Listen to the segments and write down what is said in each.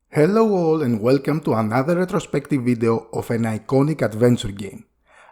Hello all and welcome to another retrospective video of an iconic adventure game.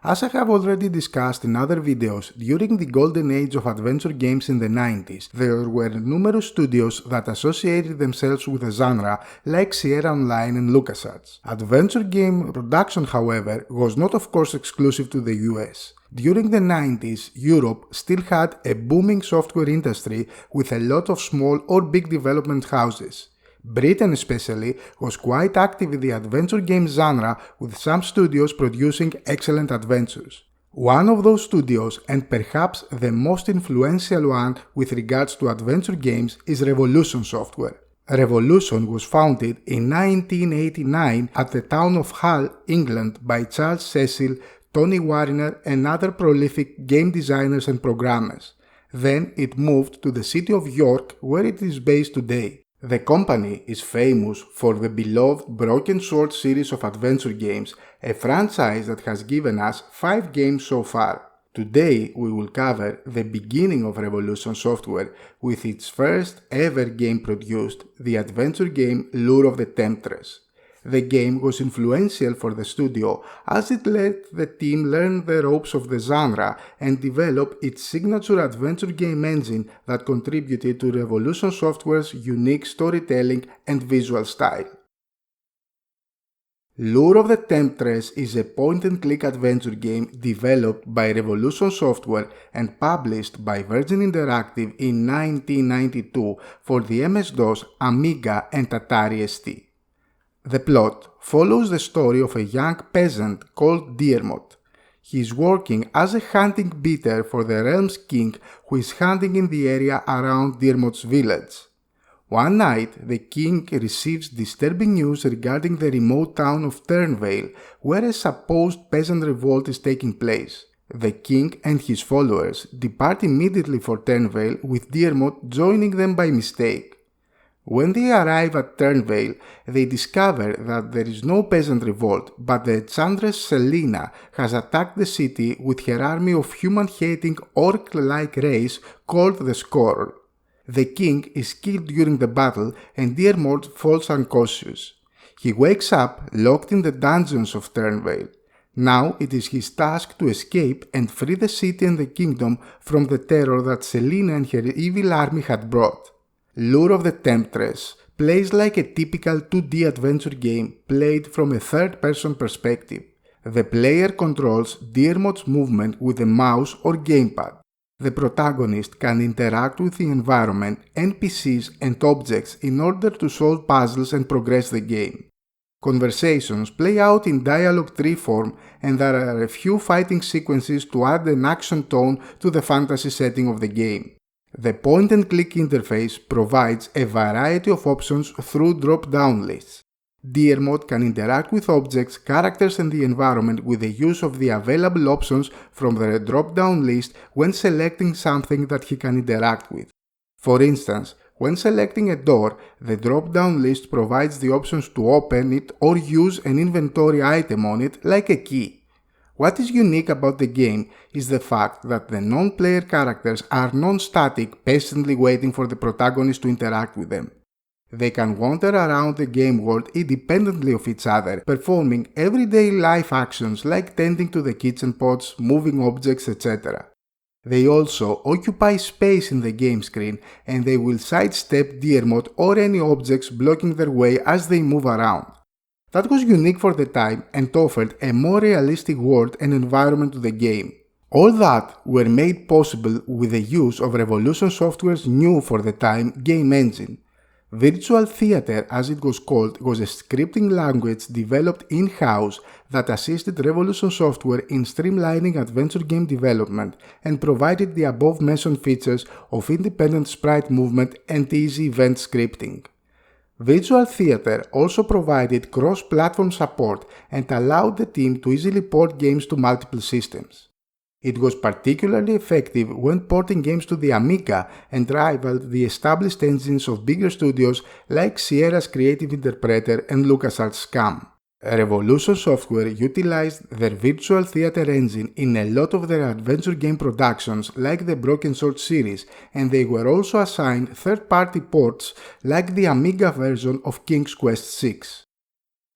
As I have already discussed in other videos, during the golden age of adventure games in the 90s, there were numerous studios that associated themselves with the genre like Sierra Online and LucasArts. Adventure game production, however, was not of course exclusive to the US. During the 90s, Europe still had a booming software industry with a lot of small or big development houses. Britain especially was quite active in the adventure game genre, with some studios producing excellent adventures. One of those studios, and perhaps the most influential one with regards to adventure games, is Revolution Software. Revolution was founded in 1989 at the town of Hull, England by Charles Cecil, Tony Wariner and other prolific game designers and programmers. Then it moved to the city of York, where it is based today. The company is famous for the beloved Broken Sword series of adventure games, a franchise that has given us 5 games so far. Today we will cover the beginning of Revolution Software with its first ever game produced, the adventure game Lure of the Temptress. The game was influential for the studio as it let the team learn the ropes of the genre and develop its signature adventure game engine that contributed to Revolution Software's unique storytelling and visual style. Lure of the Temptress is a point-and-click adventure game developed by Revolution Software and published by Virgin Interactive in 1992 for the MS-DOS, Amiga and Atari ST. The plot follows the story of a young peasant called Diarmot. He is working as a hunting beater for the realm's king, who is hunting in the area around Diarmot's village. One night, the king receives disturbing news regarding the remote town of Turnvale, where a supposed peasant revolt is taking place. The king and his followers depart immediately for Turnvale, with Diarmot joining them by mistake. When they arrive at Turnvale, they discover that there is no peasant revolt, but the enchantress Selena has attacked the city with her army of human-hating orc-like race called the Skorl. The king is killed during the battle and Diarmot falls unconscious. He wakes up locked in the dungeons of Turnvale. Now it is his task to escape and free the city and the kingdom from the terror that Selena and her evil army had brought. Lure of the Temptress plays like a typical 2D adventure game played from a third-person perspective. The player controls Diarmot's movement with a mouse or gamepad. The protagonist can interact with the environment, NPCs and objects in order to solve puzzles and progress the game. Conversations play out in dialogue tree form, and there are a few fighting sequences to add an action tone to the fantasy setting of the game. The point-and-click interface provides a variety of options through drop-down lists. Diarmot can interact with objects, characters and the environment with the use of the available options from the drop-down list when selecting something that he can interact with. For instance, when selecting a door, the drop-down list provides the options to open it or use an inventory item on it like a key. What is unique about the game is the fact that the non-player characters are non-static, patiently waiting for the protagonist to interact with them. They can wander around the game world independently of each other, performing everyday life actions like tending to the kitchen pots, moving objects, etc. They also occupy space in the game screen, and they will sidestep Diarmot or any objects blocking their way as they move around. That was unique for the time and offered a more realistic world and environment to the game. All that were made possible with the use of Revolution Software's new for the time game engine. Virtual Theater, as it was called, was a scripting language developed in-house that assisted Revolution Software in streamlining adventure game development and provided the above-mentioned features of independent sprite movement and easy event scripting. Visual Theater also provided cross-platform support and allowed the team to easily port games to multiple systems. It was particularly effective when porting games to the Amiga and rivaled the established engines of bigger studios like Sierra's Creative Interpreter and LucasArts SCAM. Revolution Software utilized their virtual theater engine in a lot of their adventure game productions like the Broken Sword series, and they were also assigned third-party ports like the Amiga version of King's Quest VI.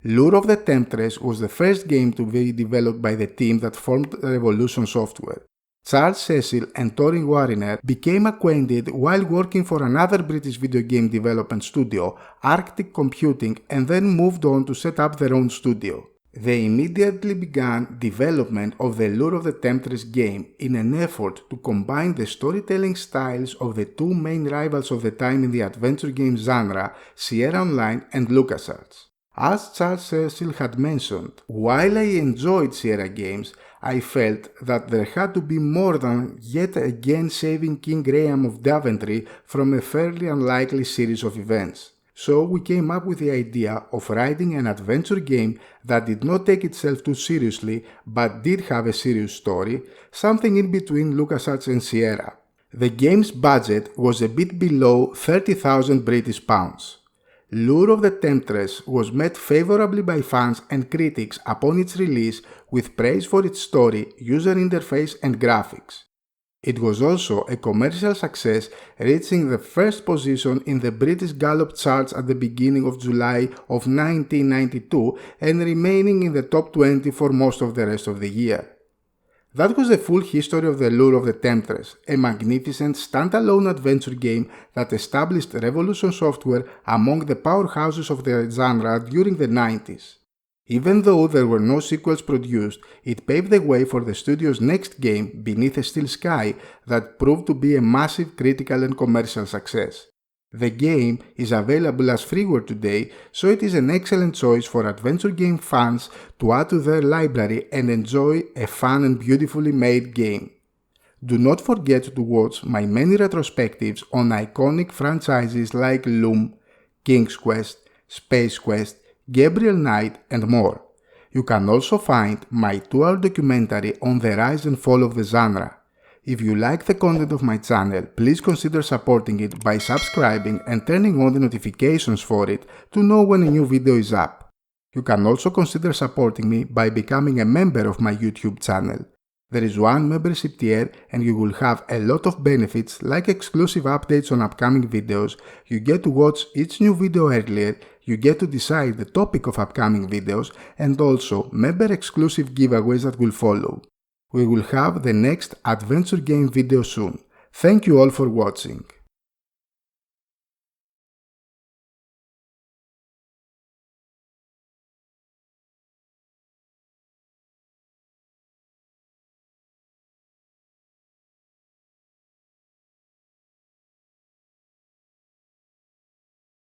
Lure of the Temptress was the first game to be developed by the team that formed Revolution Software. Charles Cecil and Torin Warriner became acquainted while working for another British video game development studio, Arctic Computing, and then moved on to set up their own studio. They immediately began development of the Lure of the Temptress game in an effort to combine the storytelling styles of the two main rivals of the time in the adventure game genre, Sierra Online and LucasArts. As Charles Cecil had mentioned, while I enjoyed Sierra games, I felt that there had to be more than yet again saving King Graham of Daventry from a fairly unlikely series of events. So we came up with the idea of writing an adventure game that did not take itself too seriously but did have a serious story, something in between LucasArts and Sierra. The game's budget was a bit below 30,000 British pounds. Lure of the Temptress was met favorably by fans and critics upon its release with praise for its story, user interface and graphics. It was also a commercial success, reaching the first position in the British Gallup charts at the beginning of July of 1992 and remaining in the top 20 for most of the rest of the year. That was the full history of the Lure of the Temptress, a magnificent standalone adventure game that established Revolution Software among the powerhouses of the genre during the 90s. Even though there were no sequels produced, it paved the way for the studio's next game, Beneath a Steel Sky, that proved to be a massive critical and commercial success. The game is available as freeware today, so it is an excellent choice for adventure game fans to add to their library and enjoy a fun and beautifully made game. Do not forget to watch my many retrospectives on iconic franchises like Loom, King's Quest, Space Quest, Gabriel Knight, and more. You can also find my 2-hour documentary on the rise and fall of the genre. If you like the content of my channel, please consider supporting it by subscribing and turning on the notifications for it to know when a new video is up. You can also consider supporting me by becoming a member of my YouTube channel. There is one membership tier and you will have a lot of benefits like exclusive updates on upcoming videos, you get to watch each new video earlier, you get to decide the topic of upcoming videos, and also member exclusive giveaways that will follow. We will have the next adventure game video soon. Thank you all for watching.